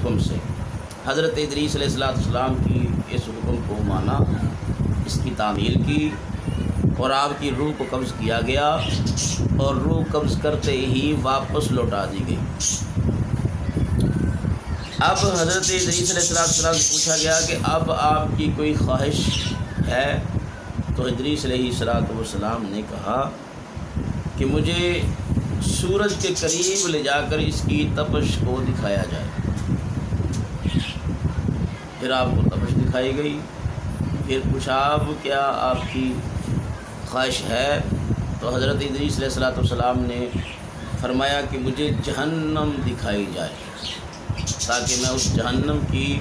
حکم سے حضرت ادریس علیہ السلام کی اس حکم کو مانا، اس کی تعمیل کی اور آپ کی روح کو قبض کیا گیا، اور روح قبض کرتے ہی واپس لوٹا دی گئی۔ اب حضرت ادریس علیہ السلام سے پوچھا گیا کہ اب آپ کی کوئی خواہش ہے؟ تو ادریس علیہ السلام نے کہا کہ مجھے سورج کے قریب لے جا کر اس کی تپش کو دکھایا جائے۔ پھر آپ کو تپش دکھائی گئی۔ پھر پوچھا اب کیا آپ کی خواہش ہے؟ تو حضرت ادریس علیہ السلام نے فرمایا کہ مجھے جہنم دکھائی جائے، تاکہ میں اس جہنم کی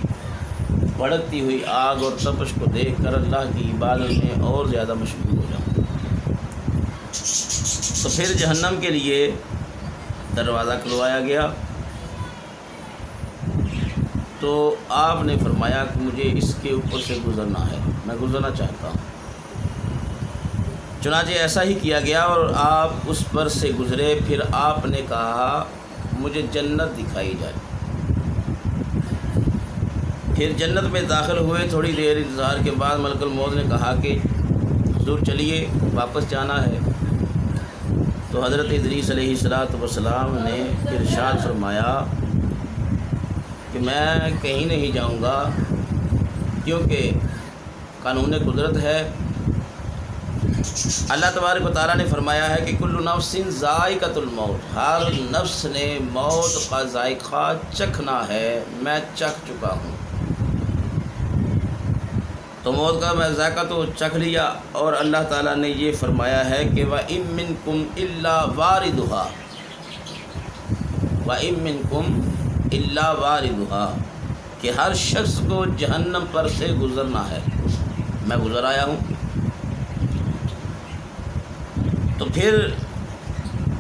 بھڑکتی ہوئی آگ اور تپش کو دیکھ کر اللہ کی عبادت میں اور زیادہ مشغول ہو جاؤں۔ تو پھر جہنم کے لیے دروازہ کھلوایا گیا، تو آپ نے فرمایا کہ مجھے اس کے اوپر سے گزرنا ہے، میں گزرنا چاہتا ہوں۔ چنانچہ ایسا ہی کیا گیا اور آپ اس پر سے گزرے۔ پھر آپ نے کہا مجھے جنت دکھائی جائے۔ پھر جنت میں داخل ہوئے۔ تھوڑی دیر انتظار کے بعد ملک الموت نے کہا کہ حضور چلیے، واپس جانا ہے۔ تو حضرت ادریس علیہ السلام نے ارشاد فرمایا کہ میں کہیں نہیں جاؤں گا، کیونکہ قانون قدرت ہے۔ اللہ تبارک و تعالیٰ نے فرمایا ہے کہ کل نفس ذائقۃ الموت، ہر نفس نے موت کا ذائقہ چکھنا ہے، میں چکھ چکا ہوں۔ تو موت کا میں ذائقہ تو چکھ لیا، اور اللہ تعالیٰ نے یہ فرمایا ہے کہ وَإِن مِّنكُمْ إِلَّا وَارِدُهَا، وَإِن مِّنكُمْ إِلَّا وَارِدُهَا، کہ ہر شخص کو جہنم پر سے گزرنا ہے، میں گزر آیا ہوں۔ تو پھر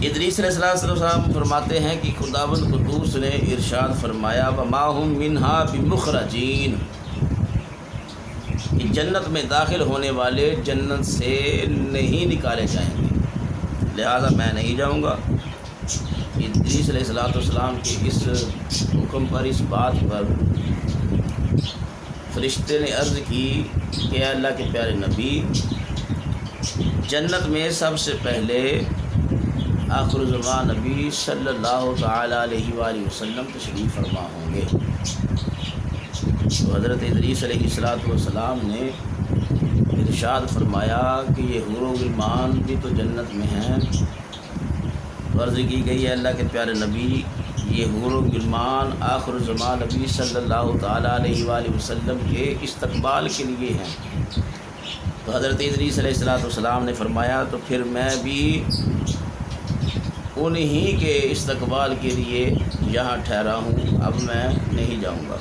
ادریس علیہ السلام فرماتے ہیں کہ خداوند قدوس نے ارشاد فرمایا وَمَا هُم مِّنْهَا بِمُخْرَجِينَ، کہ جنت میں داخل ہونے والے جنت سے نہیں نکالے جائیں گے، لہذا میں نہیں جاؤں گا۔ ادریس علیہ السلام کے اس حکم پر، اس بات پر فرشتے نے عرض کی کہ اے اللہ کے پیارے نبی، جنت میں سب سے پہلے آخر الزمان نبی صلی اللہ تعالیٰ علیہ وآلہ وسلم تشریف فرما ہوں گے۔ تو حضرت ادریس علیہ السلام نے ارشاد فرمایا کہ یہ حور و غلمان بھی تو جنت میں ہیں۔ عرض کی گئی ہے اللہ کے پیارے نبی، یہ حور و غلمان آخر الزمان نبی صلی اللہ تعالیٰ علیہ وآلہ وسلم کے استقبال کے لیے ہیں۔ تو حضرت ادریس علیہ السلام نے فرمایا تو پھر میں بھی انہی کے استقبال کے لیے یہاں ٹھہرا ہوں، اب میں نہیں جاؤں گا۔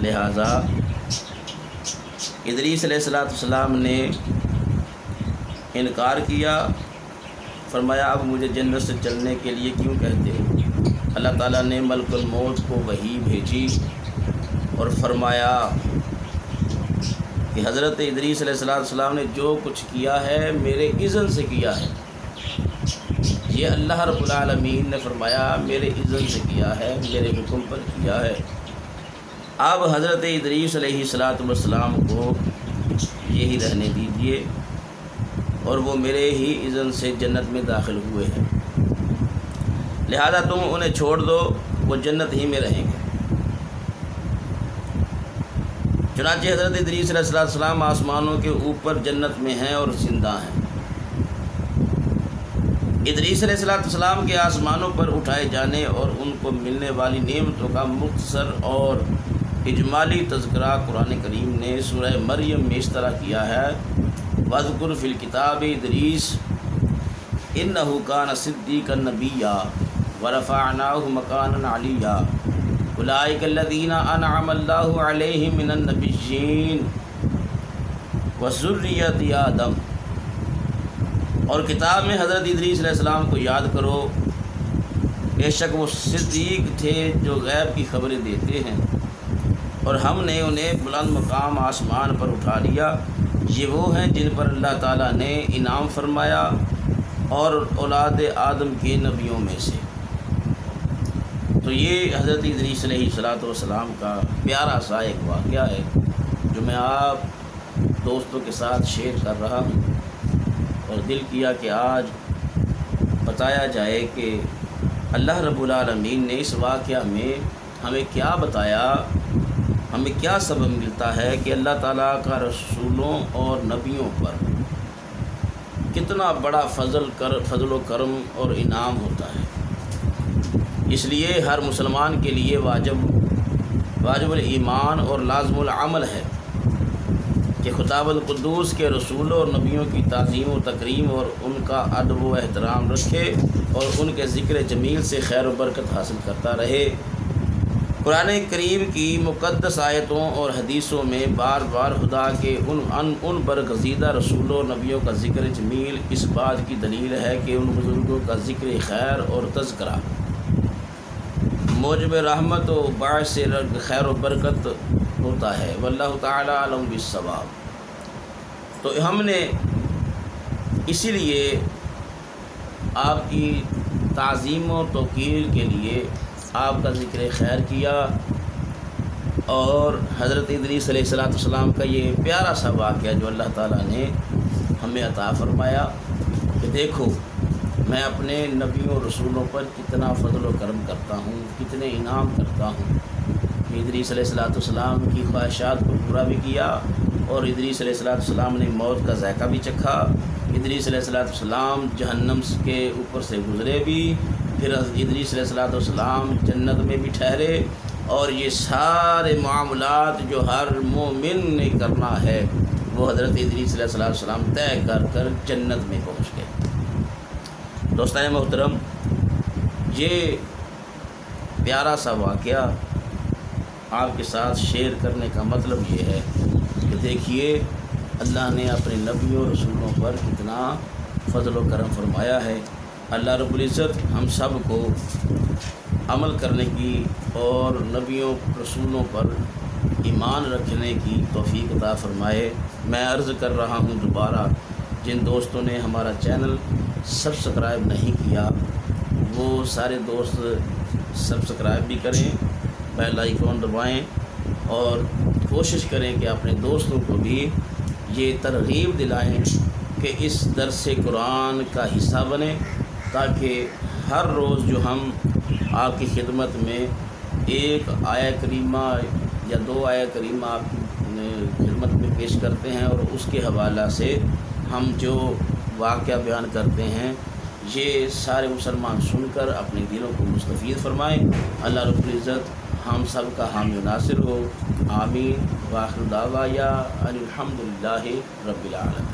لہٰذا ادریس علیہ السلام نے انکار کیا، فرمایا اب مجھے جنت سے چلنے کے لیے کیوں کہتے ہو؟ اللہ تعالیٰ نے ملک الموت کو وحی بھیجی اور فرمایا کہ حضرت ادریس علیہ السلام نے جو کچھ کیا ہے میرے اذن سے کیا ہے، یہ اللہ رب العالمین نے فرمایا میرے اذن سے کیا ہے، میرے حکم پر کیا ہے۔ اب حضرت ادریس علیہ السلام کو یہی رہنے دیجیے، اور وہ میرے ہی اذن سے جنت میں داخل ہوئے ہیں، لہذا تم انہیں چھوڑ دو، وہ جنت ہی میں رہیں گے۔ چنانچہ حضرت ادریس علیہ السلام آسمانوں کے اوپر جنت میں ہیں اور زندہ ہیں۔ ادریس علیہ السلام کے آسمانوں پر اٹھائے جانے اور ان کو ملنے والی نعمتوں کا مختصر اور اجمالی تذکرہ قرآن کریم نے سورہ مریم میں اس طرح کیا ہے وَاذْكُرْ فِي الْكِتَابِ ادریس إِنَّهُ كَانَ صِدِّيقًا نَبِيًّا وَرَفَعْنَاهُ مَكَانًا عَلِيًّا اولئک الذین انعم اللہ علیہم من النبیین وذریۃ آدم۔ اور کتاب میں حضرت ادریس علیہ السلام کو یاد کرو، بے شک وہ صدیق تھے جو غیب کی خبریں دیتے ہیں، اور ہم نے انہیں بلند مقام آسمان پر اٹھا لیا۔ یہ وہ ہیں جن پر اللہ تعالیٰ نے انعام فرمایا اور اولاد آدم کے نبیوں میں سے۔ تو یہ حضرت ادریس علیہ السلام کا پیارا سا ایک واقعہ ہے جو میں آپ دوستوں کے ساتھ شیئر کر رہا ہوں، اور دل کیا کہ آج بتایا جائے کہ اللہ رب العالمین نے اس واقعہ میں ہمیں کیا بتایا، ہمیں کیا سبب ملتا ہے کہ اللہ تعالیٰ کا رسولوں اور نبیوں پر کتنا بڑا فضل و کرم اور انعام ہوتا ہے۔ اس لیے ہر مسلمان کے لیے واجب الایمان اور لازم العمل ہے کہ خطاب القدوس کے رسولوں اور نبیوں کی تعظیم و تکریم اور ان کا ادب و احترام رکھے اور ان کے ذکر جمیل سے خیر و برکت حاصل کرتا رہے۔ قرآن کریم کی مقدس آیتوں اور حدیثوں میں بار بار خدا کے ان برگزیدہ رسولوں اور نبیوں کا ذکر جمیل اس بات کی دلیل ہے کہ ان بزرگوں کا ذکر خیر اور تذکرہ موجب رحمت و باعث خیر و برکت ہوتا ہے، واللہ تعالی عالم بالصواب۔ تو ہم نے اسی لیے آپ کی تعظیم و توقیر کے لیے آپ کا ذکر خیر کیا، اور حضرت ادریس علیہ السلام کا یہ پیارا سا واقعہ جو اللہ تعالیٰ نے ہمیں عطا فرمایا کہ دیکھو میں اپنے نبیوں رسولوں پر کتنا فضل و کرم کرتا ہوں، کتنے انعام کرتا ہوں۔ ادریس علیہ السلام کی خواہشات کو پورا بھی کیا، اور ادریس علیہ السلام نے موت کا ذائقہ بھی چکھا۔ ادریس علیہ السلام جہنم کے اوپر سے گزرے بھی، پھر ادریس علیہ السلام جنت میں بھی ٹھہرے، اور یہ سارے معاملات جو ہر مومن نے کرنا ہے وہ حضرت ادریس علیہ السلام طے کر جنت میں پہنچ گئے۔ دوستان محترم، یہ پیارا سا واقعہ آپ کے ساتھ شیئر کرنے کا مطلب یہ ہے کہ دیکھیے اللہ نے اپنے نبیوں رسولوں پر کتنا فضل و کرم فرمایا ہے۔ اللہ رب العزت ہم سب کو عمل کرنے کی اور نبیوں رسولوں پر ایمان رکھنے کی توفیق عطا فرمائے۔ میں عرض کر رہا ہوں دوبارہ، جن دوستوں نے ہمارا چینل سبسکرائب نہیں کیا وہ سارے دوست سبسکرائب بھی کریں، بیل آئیکن دبائیں، اور کوشش کریں کہ اپنے دوستوں کو بھی یہ ترغیب دلائیں کہ اس درس قرآن کا حصہ بنیں، تاکہ ہر روز جو ہم آپ کی خدمت میں ایک آیہ کریمہ یا 2 آیہ کریمہ آپ کی خدمت میں پیش کرتے ہیں، اور اس کے حوالہ سے ہم جو واقعہ بیان کرتے ہیں یہ سارے مسلمان سن کر اپنے دلوں کو مستفید فرمائیں۔ اللہ رب العزت ہم سب کا حامی و ناصر ہو، آمین۔ وآخر دعوانا ان الحمد للہ رب العالمین۔